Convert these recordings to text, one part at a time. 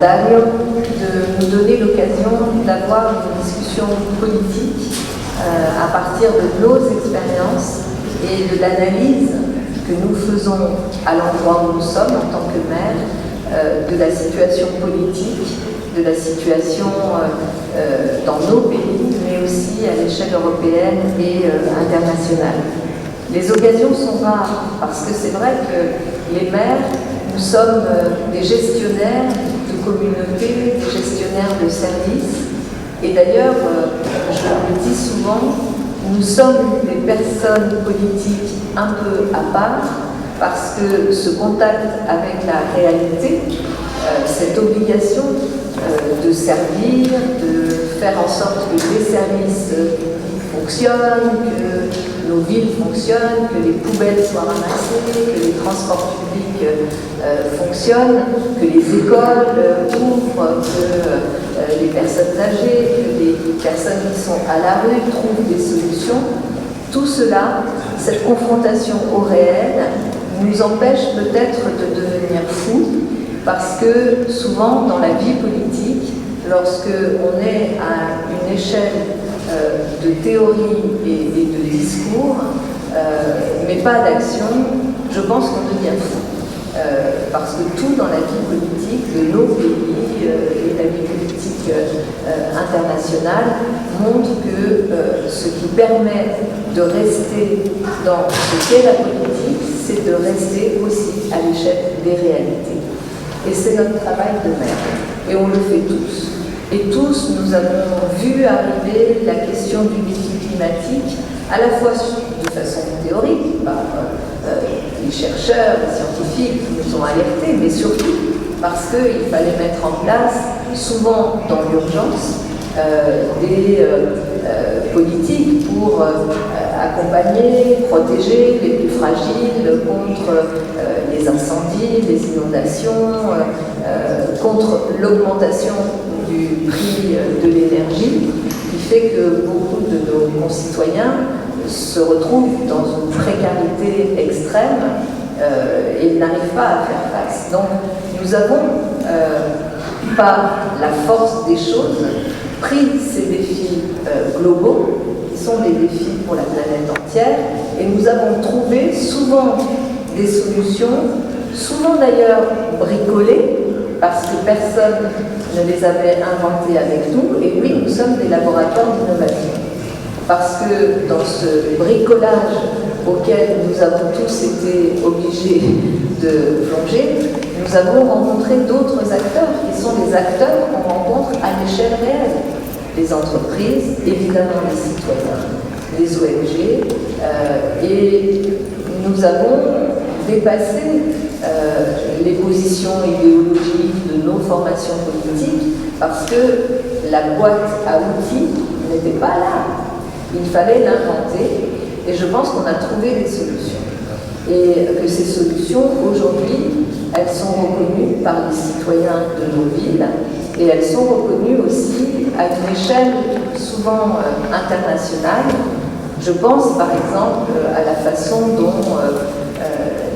de nous donner l'occasion d'avoir une discussion politique à partir de nos expériences et de l'analyse que nous faisons à l'endroit où nous sommes en tant que maire de la situation politique, de la situation dans nos pays, mais aussi à l'échelle européenne et internationale. Les occasions sont rares parce que c'est vrai que les maires, nous sommes des gestionnaires de communautés, des gestionnaires de services. Et d'ailleurs, je le dis souvent, nous sommes des personnes politiques un peu à part parce que ce contact avec la réalité, cette obligation de servir, de faire en sorte que les services fonctionnent, que nos villes fonctionnent, que les poubelles soient ramassées, que les transports publics fonctionnent, que les écoles ouvrent, que les personnes âgées, que les personnes qui sont à la rue trouvent des solutions. Tout cela, cette confrontation au réel, nous empêche peut-être de devenir fous, parce que souvent dans la vie politique, lorsque on est à une échelle de théorie et de discours, mais pas d'action, je pense qu'on devient fou. Parce que tout dans la vie politique de nos pays et la vie politique internationale montre que ce qui permet de rester dans ce qu'est la politique, c'est de rester aussi à l'échelle des réalités. Et c'est notre travail de maire. Et on le fait tous. Et tous, nous avons vu arriver la question du défi climatique, à la fois de façon théorique, par les chercheurs, les scientifiques qui nous ont alertés, mais surtout parce qu'il fallait mettre en place, souvent dans l'urgence, des politiques pour accompagner, protéger les plus fragiles contre les incendies, les inondations, contre l'augmentation du prix de l'énergie, qui fait que beaucoup de nos concitoyens se retrouvent dans une précarité extrême et n'arrivent pas à faire face. Donc nous avons, par la force des choses, pris ces défis globaux, qui sont des défis pour la planète entière, et nous avons trouvé souvent des solutions, souvent d'ailleurs bricolées, parce que personne ne les avait inventées avec nous, et oui, nous sommes des laboratoires d'innovation. Parce que dans ce bricolage auquel nous avons tous été obligés de plonger, nous avons rencontré d'autres acteurs, qui sont des acteurs qu'on rencontre à l'échelle réelle. Les entreprises, évidemment les citoyens, les ONG, et nous avons dépassé les positions idéologiques de nos formations politiques parce que la boîte à outils n'était pas là. Il fallait l'inventer et je pense qu'on a trouvé des solutions. Et que ces solutions, aujourd'hui, elles sont reconnues par les citoyens de nos villes et elles sont reconnues aussi à une échelle souvent internationale. Je pense par exemple à la façon dont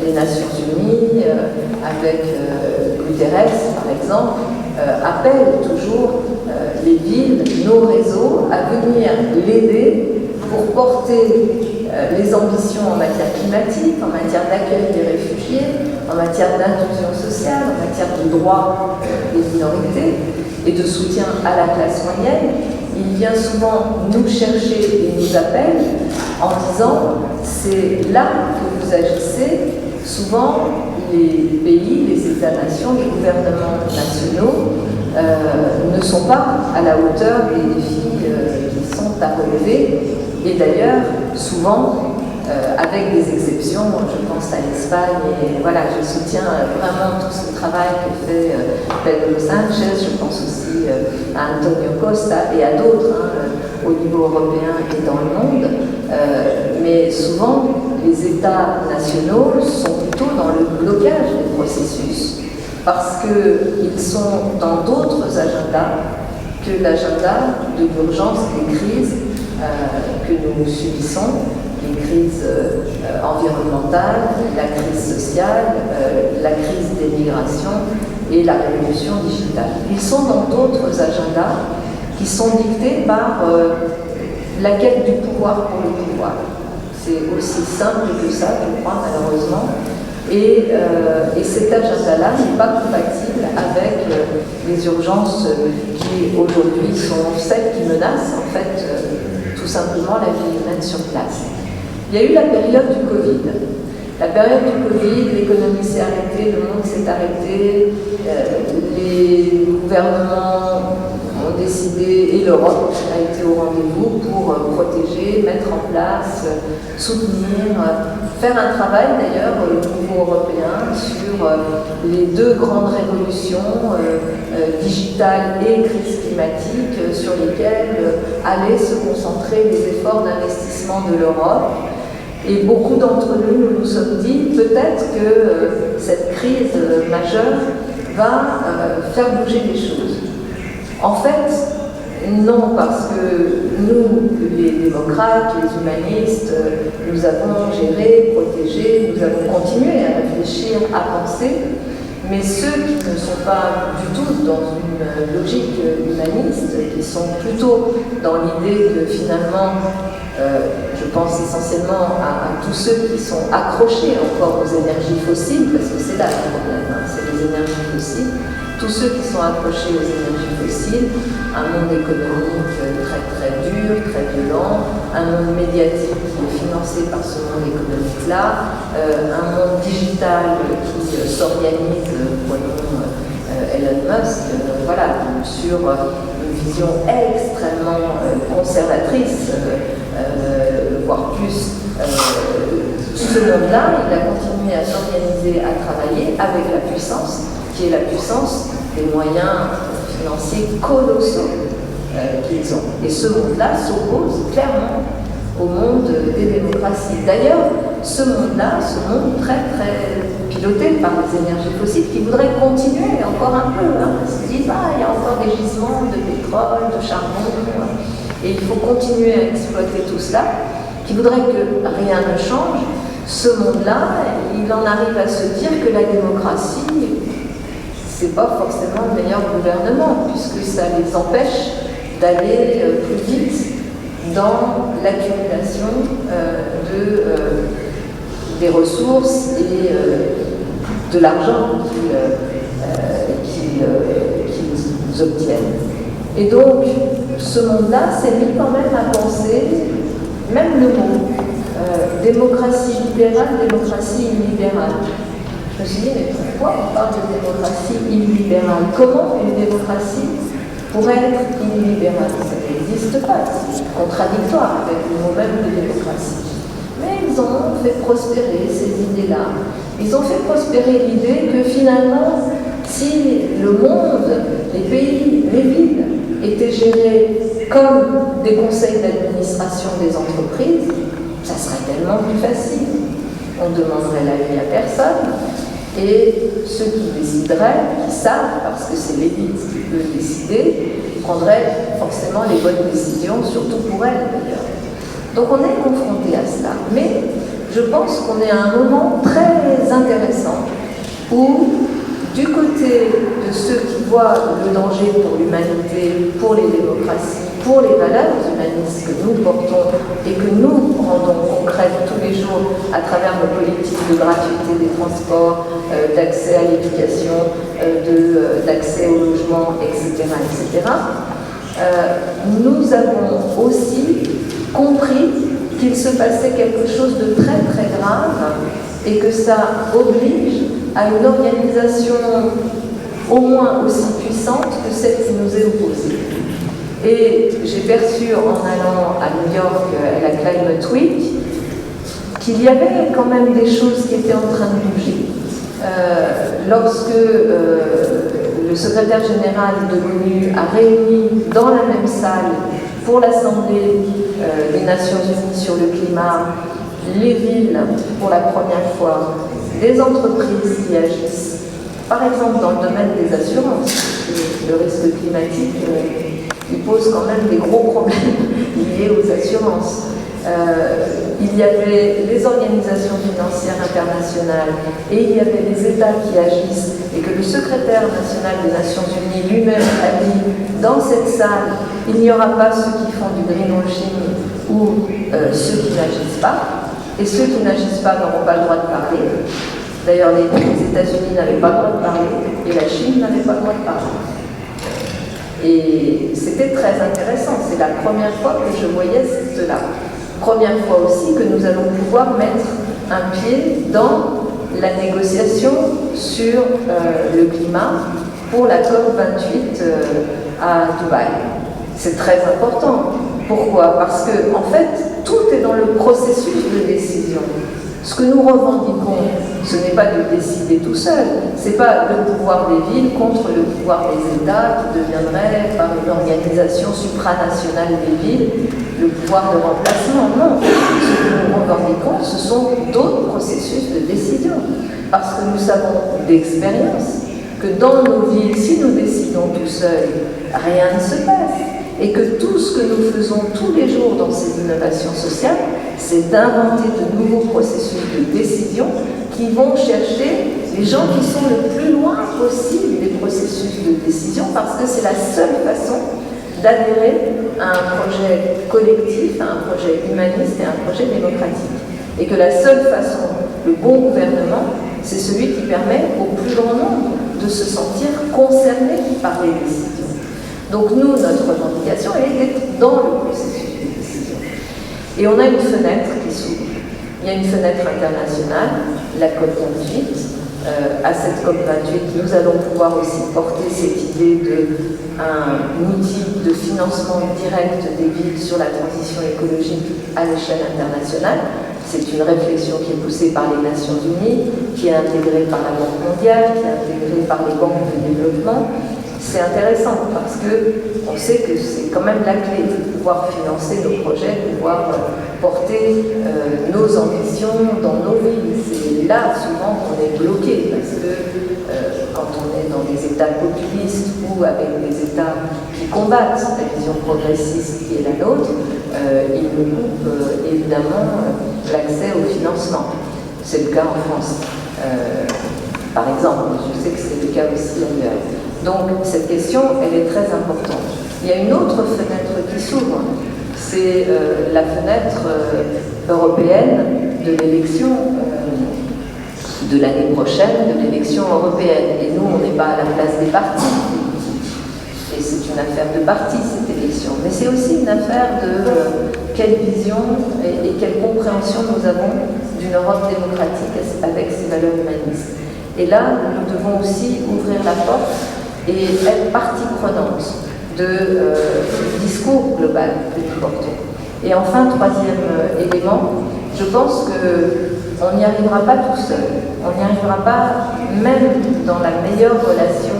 les Nations Unies, avec Guterres par exemple, appellent toujours les villes, nos réseaux, à venir l'aider pour porter les ambitions en matière climatique, en matière d'accueil des réfugiés, en matière d'inclusion sociale, en matière de droits des minorités et de soutien à la classe moyenne. Il vient souvent nous chercher et nous appelle en disant « c'est là que vous agissez ». Souvent, les pays, les États-nations, les gouvernements nationaux ne sont pas à la hauteur des défis qui sont à relever. Et d'ailleurs, souvent, avec des exceptions, je pense à l'Espagne, et voilà, je soutiens vraiment tout ce travail que fait Pedro Sánchez, je pense aussi à Antonio Costa et à d'autres au niveau européen et dans le monde, mais souvent les États nationaux sont plutôt dans le blocage des processus parce qu'ils sont dans d'autres agendas que l'agenda de l'urgence des crises que nous subissons, les crises environnementales, la crise sociale, la crise des migrations et la révolution digitale. Ils sont dans d'autres agendas qui sont dictés par la quête du pouvoir pour le pouvoir. C'est aussi simple que ça, je crois, malheureusement. Et cet agenda-là n'est pas compatible avec les urgences qui aujourd'hui sont celles qui menacent en fait tout simplement la vie humaine sur place. Il y a eu la période du Covid. La période du Covid, l'économie s'est arrêtée, le monde s'est arrêté, les gouvernements ont décidé, et l'Europe a été au rendez-vous pour protéger, mettre en place, soutenir, faire un travail d'ailleurs au niveau européen sur les deux grandes révolutions, digitale et crise climatique, sur lesquelles allaient se concentrer les efforts d'investissement de l'Europe. Et beaucoup d'entre nous nous sommes dit peut-être que cette crise majeure va faire bouger les choses. En fait, non, parce que nous, les démocrates, les humanistes, nous avons géré, protégé, nous avons continué à réfléchir, à penser, mais ceux qui ne sont pas du tout dans une logique humaniste, qui sont plutôt dans l'idée que finalement, je pense essentiellement à tous ceux qui sont accrochés encore aux énergies fossiles, parce que c'est là le problème, hein, c'est les énergies fossiles, tous ceux qui sont accrochés aux énergies fossiles, un monde économique très très dur, très violent, un monde médiatique qui est financé par ce monde économique-là, un monde digital qui s'organise, prenons Elon Musk, voilà, sur une vision extrêmement conservatrice, voire plus. Ce monde-là, il a continué à s'organiser, à travailler avec la puissance, qui est la puissance des moyens financiers colossaux qu'ils ont. Et ce monde-là s'oppose clairement au monde des démocraties. D'ailleurs, ce monde-là, ce monde très très piloté par les énergies fossiles, qui voudrait continuer encore un peu, hein, parce qu'ils disent il y a encore des gisements de pétrole, de charbon, et il faut continuer à exploiter tout cela, qui voudrait que rien ne change. Ce monde-là, il en arrive à se dire que la démocratie, c'est pas forcément le meilleur gouvernement, puisque ça les empêche d'aller plus vite dans l'accumulation des ressources et de l'argent qu'ils obtiennent. Et donc, ce monde-là s'est mis quand même à penser, même le mot, démocratie libérale, démocratie illibérale. Je me suis dit, mais pourquoi on parle de démocratie illibérale? Comment une démocratie pourrait être illibérale? Ça n'existe pas, c'est contradictoire avec le mot même de démocratie. Mais ils ont fait prospérer ces idées-là. Ils ont fait prospérer l'idée que finalement, si le monde, les pays, les villes étaient gérés comme des conseils d'administration des entreprises, ça serait tellement plus facile. On demanderait l'avis à personne. Et ceux qui décideraient, qui savent, parce que c'est l'élite qui peut décider, prendraient forcément les bonnes décisions, surtout pour elles d'ailleurs. Donc on est confronté à cela. Mais je pense qu'on est à un moment très intéressant où, du côté de ceux qui voient le danger pour l'humanité, pour les démocraties, pour les valeurs humanistes que nous portons et que nous rendons concrètes tous les jours à travers nos politiques de gratuité des transports, d'accès à l'éducation, d'accès au logement, etc., etc., nous avons aussi compris qu'il se passait quelque chose de très très grave et que ça oblige à une organisation au moins aussi puissante que celle qui nous est opposée. Et j'ai perçu en allant à New York à la Climate Week qu'il y avait quand même des choses qui étaient en train de bouger. Lorsque le secrétaire général de l'ONU a réuni dans la même salle pour l'Assemblée des Nations Unies sur le climat les villes pour la première fois, des entreprises qui agissent, par exemple dans le domaine des assurances, le risque climatique il pose quand même des gros problèmes liés aux assurances. il y avait les organisations financières internationales et il y avait les États qui agissent, et que le secrétaire national des Nations Unies lui-même a dit dans cette salle, il n'y aura pas ceux qui font du greenwashing ou ceux qui n'agissent pas, et ceux qui n'agissent pas n'auront pas le droit de parler. D'ailleurs, les États-Unis n'avaient pas le droit de parler et la Chine n'avait pas le droit de parler. Et c'était très intéressant, c'est la première fois que je voyais cela. Première fois aussi que nous allons pouvoir mettre un pied dans la négociation sur le climat pour la COP28 à Dubaï. C'est très important. Pourquoi? Parce que, en fait, tout est dans le processus de décision. Ce que nous revendiquons, ce n'est pas de décider tout seul, ce n'est pas le pouvoir des villes contre le pouvoir des États qui deviendrait, par une organisation supranationale des villes, le pouvoir de remplacement. Non, ce que nous revendiquons, ce sont d'autres processus de décision. Parce que nous savons d'expérience que dans nos villes, si nous décidons tout seuls, rien ne se passe. Et que tout ce que nous faisons tous les jours dans ces innovations sociales, c'est d'inventer de nouveaux processus de décision qui vont chercher les gens qui sont le plus loin possible des processus de décision, parce que c'est la seule façon d'adhérer à un projet collectif, à un projet humaniste et à un projet démocratique. Et que la seule façon, le bon gouvernement, c'est celui qui permet au plus grand nombre de se sentir concerné par les décisions. Donc nous, notre revendication est d'être dans le processus de décision. Et on a une fenêtre qui s'ouvre. Il y a une fenêtre internationale, la COP28. À cette COP28, nous allons pouvoir aussi porter cette idée d'un outil de financement direct des villes sur la transition écologique à l'échelle internationale. C'est une réflexion qui est poussée par les Nations Unies, qui est intégrée par la Banque mondiale, qui est intégrée par les banques de développement. C'est intéressant parce qu'on sait que c'est quand même la clé de pouvoir financer nos projets, de pouvoir porter nos ambitions dans nos villes. C'est là souvent qu'on est bloqué parce que quand on est dans des États populistes ou avec des États qui combattent la vision progressiste qui est la nôtre, ils nous coupent évidemment l'accès au financement. C'est le cas en France, par exemple. Je sais que c'est le cas aussi ailleurs. Donc cette question, elle est très importante. Il y a une autre fenêtre qui s'ouvre, c'est la fenêtre européenne de l'élection de l'année prochaine, de l'élection européenne. Et nous, on n'est pas à la place des partis. Et c'est une affaire de parti, cette élection. Mais c'est aussi une affaire de quelle vision et quelle compréhension nous avons d'une Europe démocratique avec ses valeurs humanistes. Et là, nous devons aussi ouvrir la porte et être partie prenante du discours global que nous portons. Et enfin, troisième élément, je pense qu'on n'y arrivera pas tout seul. On n'y arrivera pas, même dans la meilleure relation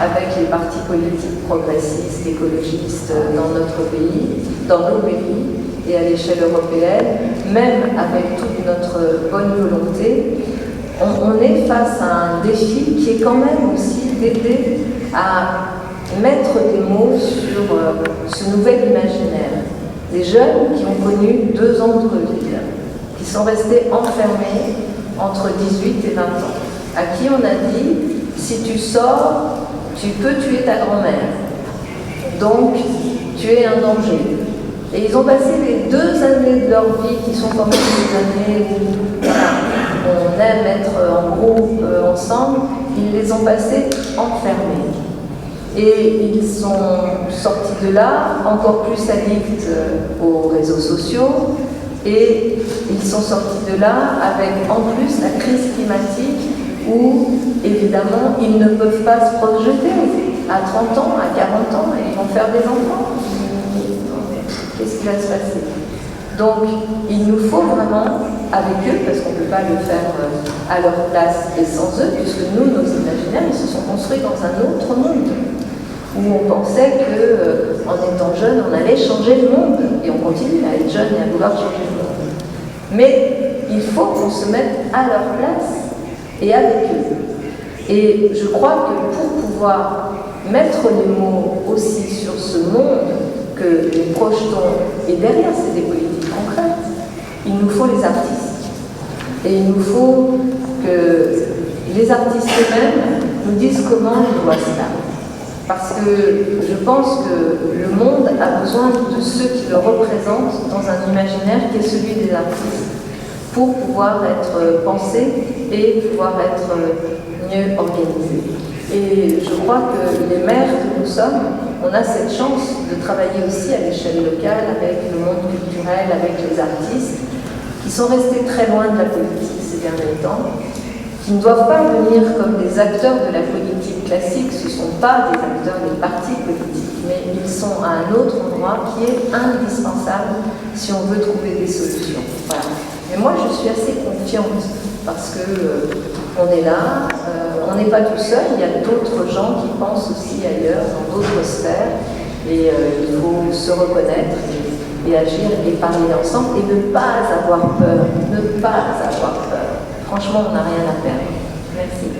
avec les partis politiques progressistes, écologistes dans notre pays, dans nos pays et à l'échelle européenne, même avec toute notre bonne volonté. On est face à un défi qui est quand même aussi d'aider à mettre des mots sur ce nouvel imaginaire. Des jeunes qui ont connu 2 ans de Covid, qui sont restés enfermés entre 18 et 20 ans, à qui on a dit, si tu sors, tu peux tuer ta grand-mère. Donc, tu es un danger. Et ils ont passé les 2 années de leur vie, qui sont quand même des années où on aime être en groupe, ensemble, ils les ont passés enfermés. Et ils sont sortis de là encore plus addicts aux réseaux sociaux, et ils sont sortis de là avec en plus la crise climatique où, évidemment, ils ne peuvent pas se projeter à 30 ans, à 40 ans, et ils vont faire des enfants. Qu'est-ce qui va se passer? Donc, il nous faut vraiment, avec eux, parce qu'on ne peut pas le faire à leur place et sans eux, puisque nous, nos imaginaires, ils se sont construits dans un autre monde, où on pensait qu'en étant jeune, on allait changer le monde, et on continue à être jeune et à vouloir changer le monde. Mais il faut qu'on se mette à leur place et avec eux. Et je crois que pour pouvoir mettre les mots aussi sur ce monde que nous projetons, et derrière c'est des politiques concrètes, il nous faut les artistes. Et il nous faut que les artistes eux-mêmes nous disent comment ils doivent se faire. Parce que je pense que le monde a besoin de ceux qui le représentent dans un imaginaire qui est celui des artistes, pour pouvoir être pensé et pouvoir être mieux organisé. Et je crois que les maires que nous sommes, on a cette chance de travailler aussi à l'échelle locale avec le monde culturel, avec les artistes, qui sont restés très loin de la politique ces derniers temps, qui ne doivent pas venir comme des acteurs de la politique classique, ce ne sont pas des acteurs des partis politiques, mais ils sont à un autre endroit qui est indispensable si on veut trouver des solutions. Voilà. Mais moi, je suis assez confiante parce que on est là, on n'est pas tout seul, il y a d'autres gens qui pensent aussi ailleurs, dans d'autres sphères, et il faut se reconnaître et agir et parler ensemble et ne pas avoir peur, ne pas avoir peur. Franchement, on n'a rien à perdre. Merci.